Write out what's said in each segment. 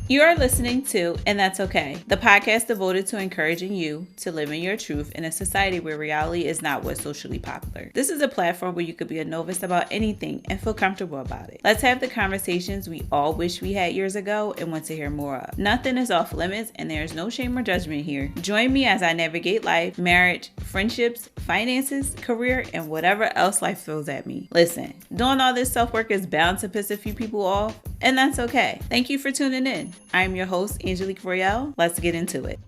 You are listening to And That's Okay, the podcast devoted to encouraging you to live in your truth in a society where reality is not what's socially popular. This is a platform where you could be a novice about anything and feel comfortable about it. Let's have the conversations we all wish we had years ago and want to hear more of. Nothing is off limits and there is no shame or judgment here. Join me as I navigate life, marriage, friendships, finances, career, and whatever else life throws at me. Listen, doing all this self-work is bound to piss a few people off, and that's okay. Thank you for tuning in. I'm your host, Angelique Royale. Let's get into it.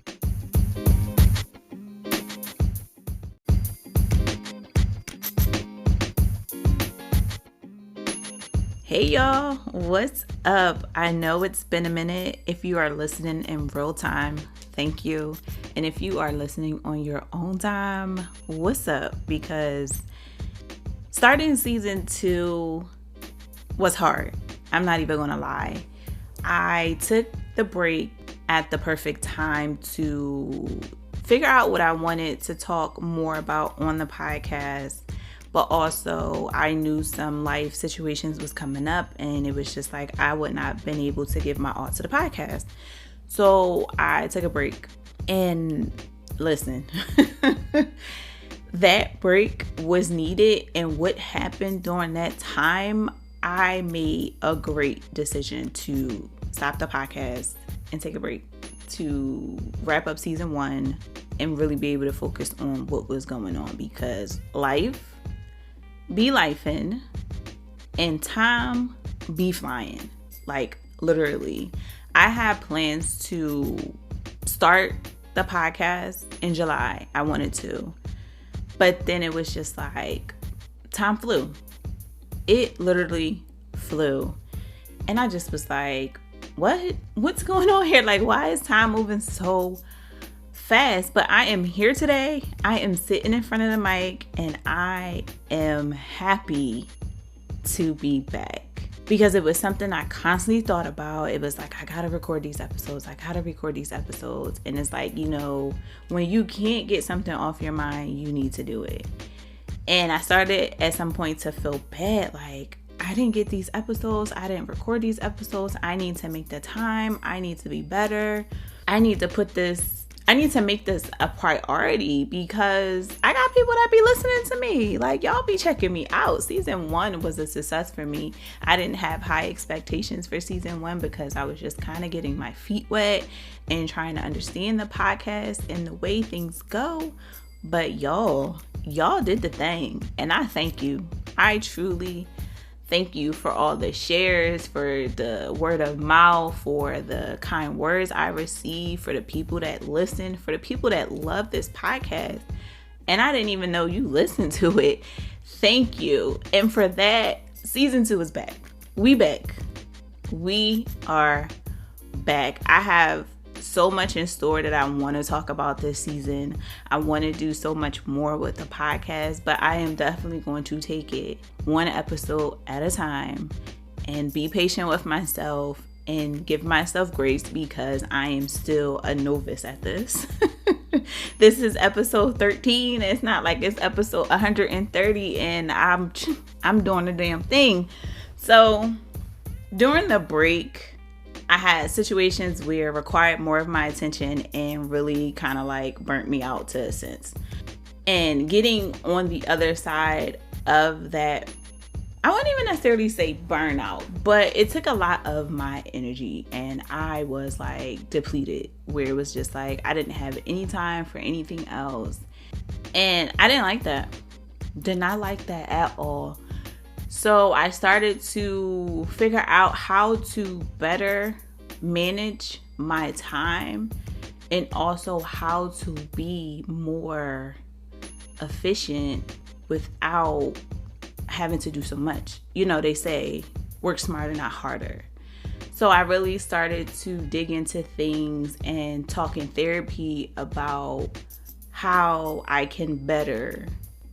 Hey y'all, what's up? I know it's been a minute. If you are listening in real time, thank you. And if you are listening on your own time, what's up? Because starting season 2 was hard. I'm not even gonna lie. I took the break at the perfect time to figure out what I wanted to talk more about on the podcast. But also I knew some life situations was coming up and it was just like I would not have been able to give my all to the podcast. So I took a break. And listen, that break was needed. And what happened during that time, I made a great decision to stop the podcast and take a break to wrap up season 1 and really be able to focus on what was going on, because life be lifing and time be flying. Like literally, I had plans to start the podcast in July. I wanted to, but then it was just like time flew. It literally flew. And I just was like, what's going on here? Like, why is time moving so fast? But I am here today. I am sitting in front of the mic and I am happy to be back, because it was something I constantly thought about. It was like, I gotta record these episodes. And it's like, when you can't get something off your mind, you need to do it. And I started at some point to feel bad. Like, I didn't get these episodes. I didn't record these episodes. I need to make the time. I need to be better. I need to make this a priority, because I got people that be listening to me. Like, y'all be checking me out. Season 1 was a success for me. I didn't have high expectations for season 1 because I was just kind of getting my feet wet and trying to understand the podcast and the way things go. But y'all did the thing, and I thank you. I truly thank you for all the shares, for the word of mouth, for the kind words I receive, for the people that listen, for the people that love this podcast. And I didn't even know you listened to it. Thank you. And for that, season 2 is back. We back. We are back. I have so much in store that I want to talk about this season. I want to do so much more with the podcast, but I am definitely going to take it one episode at a time and be patient with myself and give myself grace, because I am still a novice at this. This is episode 13. It's not like it's episode 130 and I'm doing the damn thing. So during the break, I had situations where it required more of my attention and really kind of like burnt me out to a sense. And getting on the other side of that, I wouldn't even necessarily say burnout, but it took a lot of my energy and I was like depleted, where it was just like I didn't have any time for anything else. And I didn't like that. Did not like that at all. So I started to figure out how to better manage my time and also how to be more efficient without having to do so much. They say work smarter, not harder. So I really started to dig into things and talk in therapy about how I can better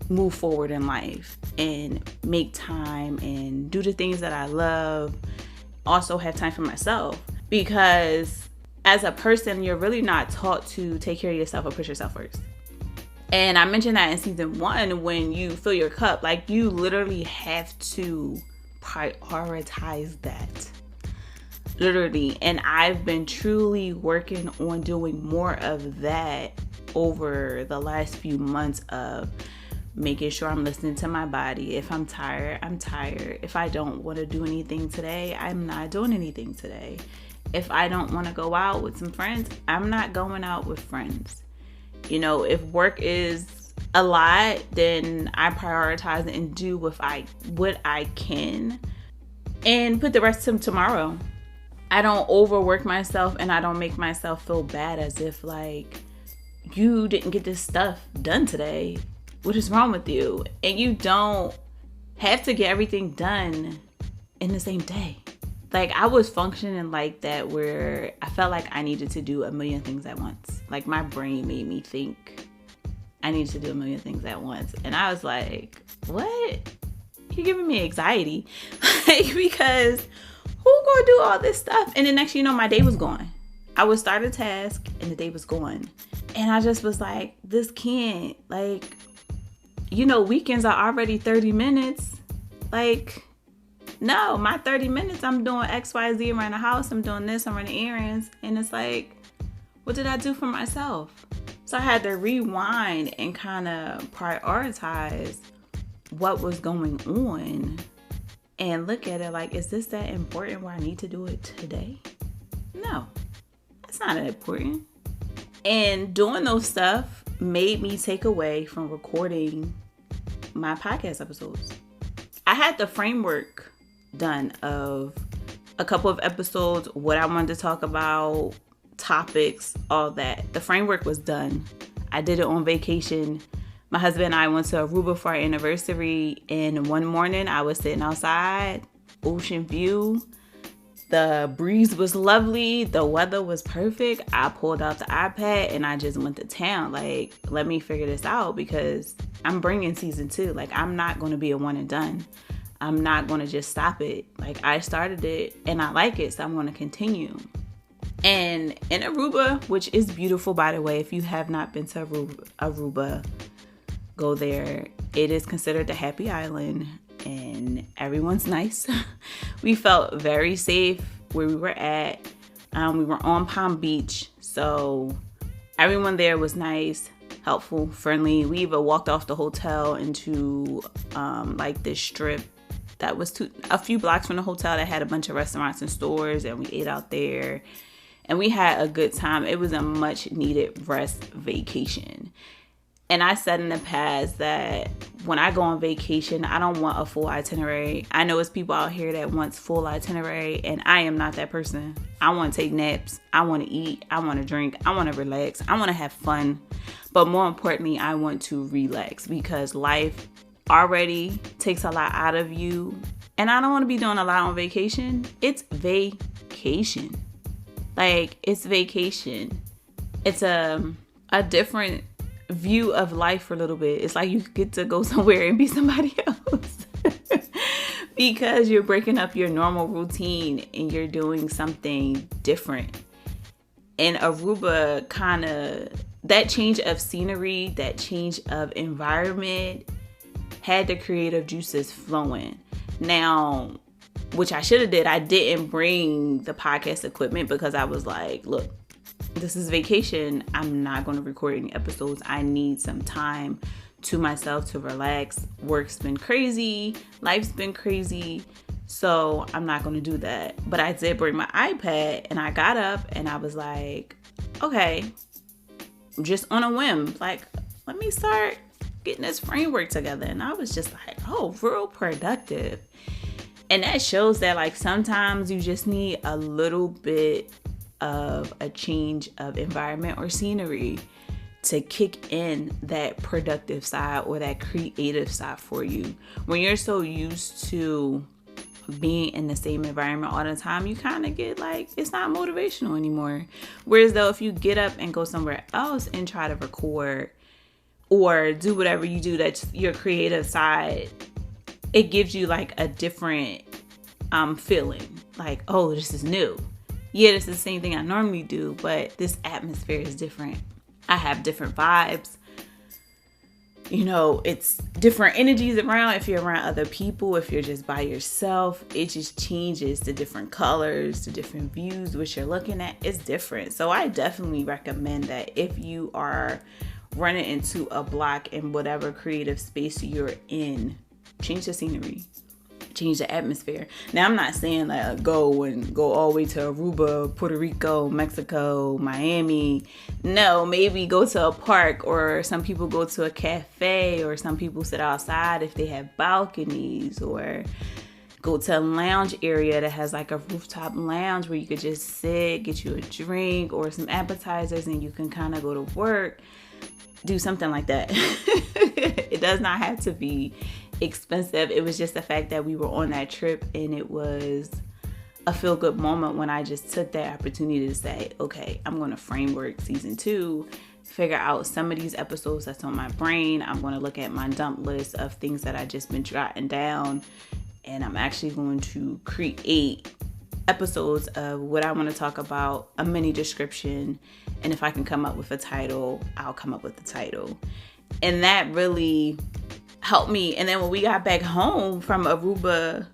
move forward in life and make time and do the things that I love. Also have time for myself, because as a person, you're really not taught to take care of yourself or put yourself first. And I mentioned that in season 1, when you fill your cup, like you literally have to prioritize that. literally. And I've been truly working on doing more of that over the last few months, of making sure I'm listening to my body. If I'm tired, I'm tired. If I don't want to do anything today, I'm not doing anything today. If I don't want to go out with some friends, I'm not going out with friends. You know, if work is a lot, then I prioritize and do what I can and put the rest to tomorrow. I don't overwork myself, and I don't make myself feel bad as if like, you didn't get this stuff done today. What is wrong with you? And you don't have to get everything done in the same day. Like, I was functioning like that, where I felt like I needed to do a million things at once. Like, my brain made me think I needed to do a million things at once. And I was like, what? You're giving me anxiety. Like, because who gonna do all this stuff? And then next thing you know, my day was gone. I would start a task and the day was gone. And I just was like, this can't, like, you know, weekends are already 30 minutes. Like, no, my 30 minutes, I'm doing X, Y, Z around the house. I'm doing this, I'm running errands. And it's like, what did I do for myself? So I had to rewind and kind of prioritize what was going on and look at it like, is this that important where I need to do it today? No, it's not that important. And doing those stuff made me take away from recording my podcast episodes. I had the framework done of a couple of episodes, what I wanted to talk about, topics, all that. The framework was done. I did it on vacation. My husband and I went to Aruba for our anniversary, and one morning I was sitting outside, ocean view. The breeze was lovely. The weather was perfect. I pulled out the iPad and I just went to town. Like, let me figure this out, because I'm bringing season 2. Like, I'm not going to be a one and done. I'm not going to just stop it. Like, I started it and I like it, so I'm going to continue. And in Aruba, which is beautiful, by the way, if you have not been to Aruba, go there. It is considered the happy island, and everyone's nice. We felt very safe where we were at. We were on Palm Beach, so everyone there was nice, helpful, friendly. We even walked off the hotel into like this strip that was a few blocks from the hotel that had a bunch of restaurants and stores, and we ate out there. And we had a good time. It was a much needed rest vacation. And I said in the past that when I go on vacation, I don't want a full itinerary. I know it's people out here that wants full itinerary, and I am not that person. I want to take naps. I want to eat. I want to drink. I want to relax. I want to have fun. But more importantly, I want to relax, because life already takes a lot out of you. And I don't want to be doing a lot on vacation. It's vacation. Like, it's vacation. It's a different view of life for a little bit. It's like you get to go somewhere and be somebody else because you're breaking up your normal routine and you're doing something different. And Aruba, kind of that change of scenery, that change of environment had the creative juices flowing. Now, which I should have did, I didn't bring the podcast equipment because I was like, look, this is vacation. I'm not going to record any episodes. I need some time to myself to relax. Work's been crazy. Life's been crazy. So I'm not going to do that. But I did bring my iPad, and I got up and I was like, okay, just on a whim, like, let me start getting this framework together. And I was just like, oh, real productive. And that shows that, like, sometimes you just need a little bit of a change of environment or scenery to kick in that productive side or that creative side for you. When you're so used to being in the same environment all the time, you kind of get like, it's not motivational anymore. Whereas though, if you get up and go somewhere else and try to record or do whatever you do, that's your creative side, it gives you like a different feeling. Like, oh, this is new. Yeah, this is the same thing I normally do, but this atmosphere is different. I have different vibes. it's different energies around. If you're around other people, if you're just by yourself, it just changes the different colors, the different views, what you're looking at is different. So I definitely recommend that if you are running into a block in whatever creative space you're in, change the scenery, change the atmosphere. Now, I'm not saying that go all the way to Aruba, Puerto Rico, Mexico, Miami. No, maybe go to a park, or some people go to a cafe, or some people sit outside if they have balconies, or go to a lounge area that has like a rooftop lounge where you could just sit, get you a drink or some appetizers, and you can kind of go to work. Do something like that. It does not have to be expensive. It was just the fact that we were on that trip, and it was a feel-good moment when I just took that opportunity to say, okay, I'm going to framework season 2, figure out some of these episodes that's on my brain. I'm going to look at my dump list of things that I just been jotting down, and I'm actually going to create episodes of what I want to talk about, a mini description, and if I can come up with a title, I'll come up with the title. And that really helped me. And then when we got back home from Aruba,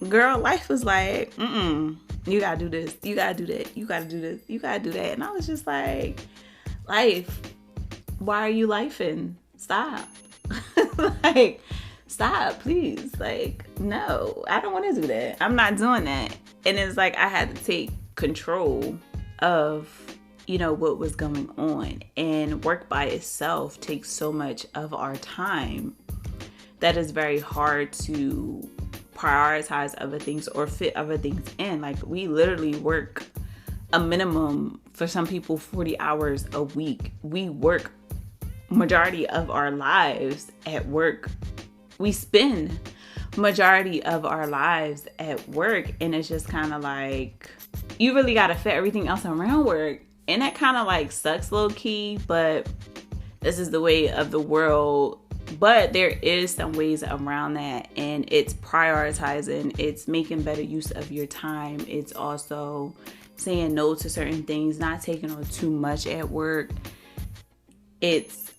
girl, life was like, you gotta do this, you gotta do that, you gotta do this, you gotta do that. And I was just like, life, why are you lifing? Stop. Like, stop, please. Like, no, I don't want to do that. I'm not doing that. And it's like I had to take control of, what was going on. And work by itself takes so much of our time that is very hard to prioritize other things or fit other things in. Like, we literally work a minimum, for some people, 40 hours a week. We work majority of our lives at work. We spend majority of our lives at work, and it's just kind of like you really got to fit everything else around work, and that kind of like sucks low key, but this is the way of the world. But there is some ways around that, and it's prioritizing, it's making better use of your time, it's also saying no to certain things, not taking on too much at work. It's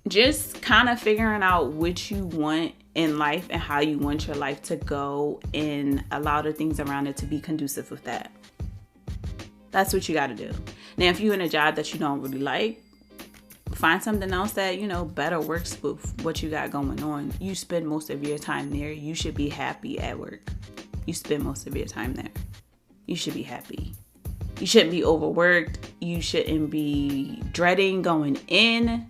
just kind of figuring out what you want in life and how you want your life to go, and allow the things around it to be conducive with that. That's what you got to do. Now, if you're in a job that you don't really like, find something else that, better works with what you got going on. You spend most of your time there. You should be happy at work. You spend most of your time there. You should be happy. You shouldn't be overworked. You shouldn't be dreading going in.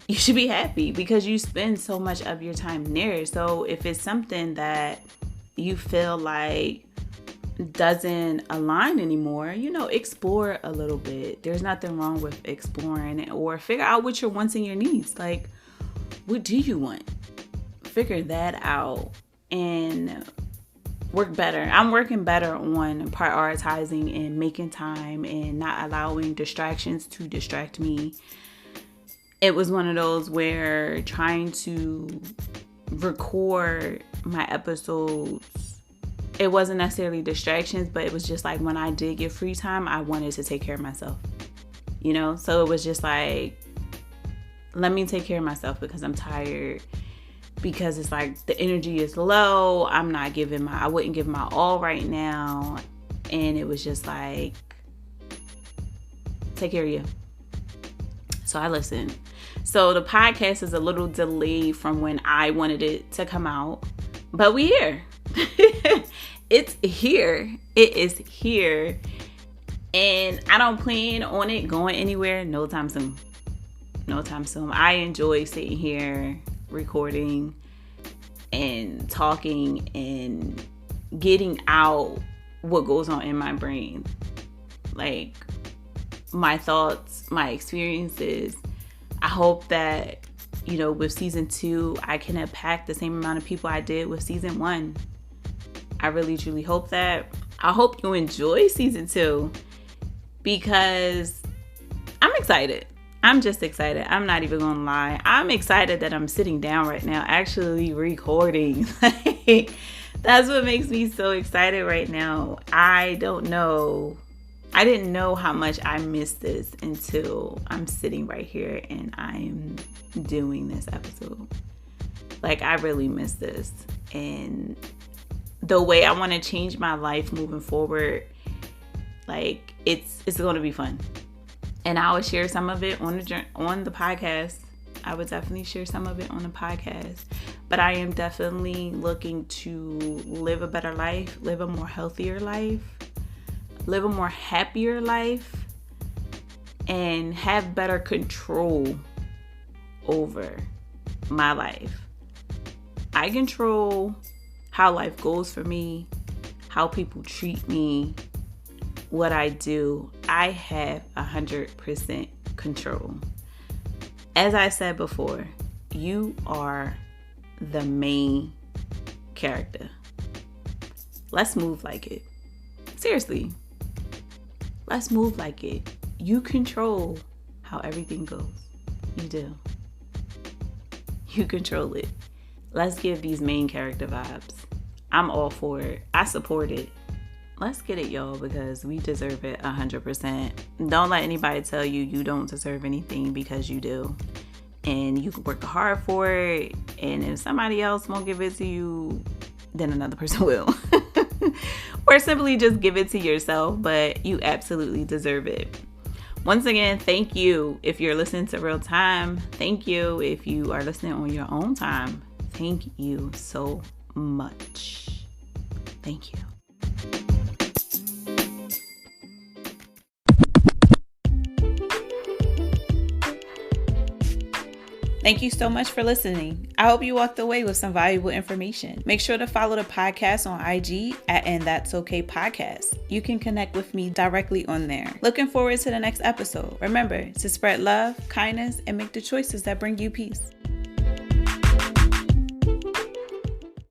You should be happy because you spend so much of your time there. So if it's something that you feel like doesn't align anymore, explore a little bit. There's nothing wrong with exploring, or figure out what your wants and your needs. Like, what do you want? Figure that out and work better. I'm working better on prioritizing and making time and not allowing distractions to distract me. It was one of those where trying to record my episodes, it wasn't necessarily distractions, but it was just like when I did get free time, I wanted to take care of myself, So it was just like, let me take care of myself because I'm tired, because it's like the energy is low. I wouldn't give my all right now. And it was just like, take care of you. So I listened. So the podcast is a little delayed from when I wanted it to come out, but we here. It's here. It is here. And I don't plan on it going anywhere no time soon. No time soon. I enjoy sitting here recording and talking and getting out what goes on in my brain. Like, my thoughts, my experiences. I hope that, with season 2, I can impact the same amount of people I did with season 1. I really, truly hope that. I hope you enjoy season 2 because I'm excited. I'm just excited. I'm not even gonna lie. I'm excited that I'm sitting down right now, actually recording. That's what makes me so excited right now. I don't know I didn't know how much I missed this until I'm sitting right here and I'm doing this episode. Like, I really miss this. And the way I want to change my life moving forward, like, it's going to be fun. And I will share some of it on the podcast. I would definitely share some of it on the podcast. But I am definitely looking to live a better life, live a more healthier life, live a more happier life, and have better control over my life. I control how life goes for me, how people treat me, what I do. I have 100% control. As I said before, you are the main character. Let's move like it. Seriously. Let's move like it. You control how everything goes. You do. You control it. Let's give these main character vibes. I'm all for it. I support it. Let's get it, y'all, because we deserve it 100%. Don't let anybody tell you you don't deserve anything, because you do. And you can work hard for it. And if somebody else won't give it to you, then another person will. Or simply just give it to yourself, but you absolutely deserve it. Once again, thank you if you're listening to Real Time. Thank you if you are listening on your own time. Thank you so much. Thank you. Thank you so much for listening. I hope you walked away with some valuable information. Make sure to follow the podcast on IG at And That's Okay Podcast. You can connect with me directly on there. Looking forward to the next episode. Remember to spread love, kindness, and make the choices that bring you peace.